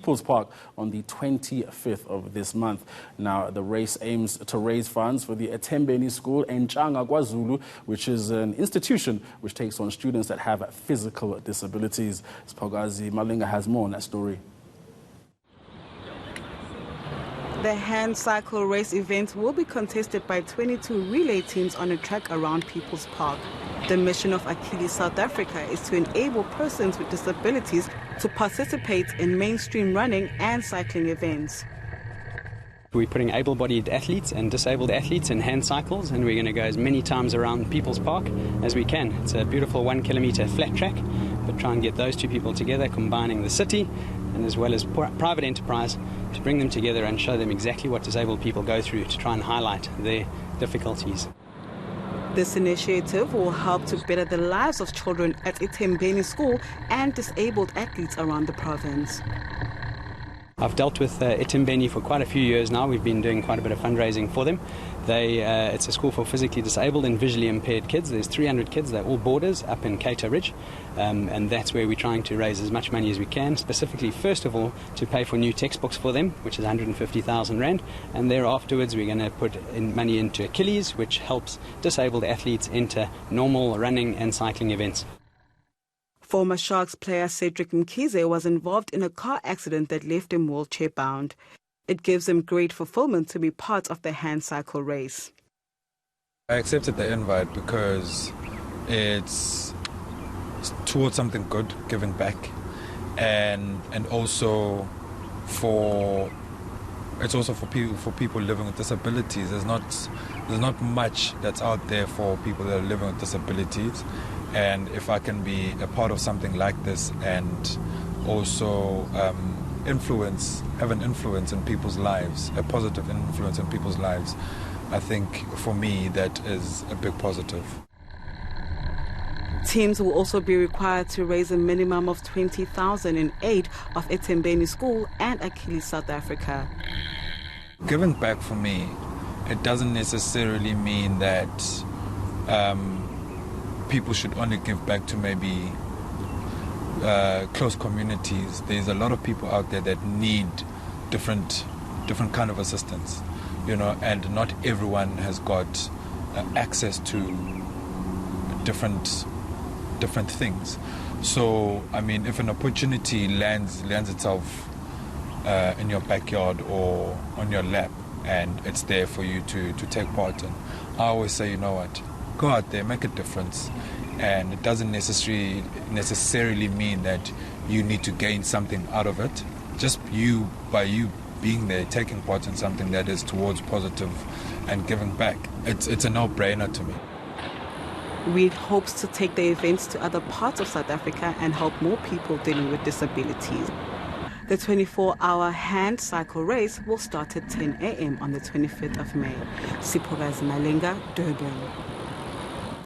People's Park on the 25th of this month. Now, the race aims to raise funds for the Ethembeni school in Inchanga, KwaZulu, which is an institution which takes on students that have physical disabilities. Spogazi Malinga has more on that story. The hand cycle race event will be contested by 22 relay teams on a track around People's Park. The mission of Achilles South Africa is to enable persons with disabilities to participate in mainstream running and cycling events. We're putting able-bodied athletes and disabled athletes in hand cycles, and we're going to go as many times around People's Park as we can. It's a beautiful 1 kilometre flat track, but try and get those two people together, combining the city and as well as private enterprise, to bring them together and show them exactly what disabled people go through, to try and highlight their difficulties. This initiative will help to better the lives of children at Ethembeni school and disabled athletes around the province. I've dealt with Ethembeni for quite a few years now. We've been doing quite a bit of fundraising for them. It's a school for physically disabled and visually impaired kids. There's 300 kids, they're all boarders up in Cato Ridge, and that's where we're trying to raise as much money as we can, specifically, first of all, to pay for new textbooks for them, which is 150,000 Rand, and thereafterwards we're going to put in money into Achilles, which helps disabled athletes enter normal running and cycling events. Former Sharks player Cedric Mkhize was involved in a car accident that left him wheelchair-bound. It gives him great fulfillment to be part of the hand cycle race. I accepted the invite because it's towards something good, giving back, and also it's also for people living with disabilities. There's not much that's out there for people that are living with disabilities. And if I can be a part of something like this and also have an influence in people's lives, a positive influence in people's lives, I think for me that is a big positive. Teams will also be required to raise a minimum of 20,000 in aid of Ethembeni School and Achilles South Africa. Giving back for me, it doesn't necessarily mean that people should only give back to maybe close communities. There's a lot of people out there that need different kind of assistance, and not everyone has got access to different things. So, I mean, if an opportunity lands itself in your backyard or on your lap, and it's there for you to take part in, I always say, you know what? Go out there, make a difference, and it doesn't necessarily mean that you need to gain something out of it. Just by you being there, taking part in something that is towards positive and giving back, it's a no-brainer to me. READ hopes to take the events to other parts of South Africa and help more people dealing with disabilities. The 24-hour hand cycle race will start at 10 a.m. on the 25th of May. Spogazi Malinga, Durban.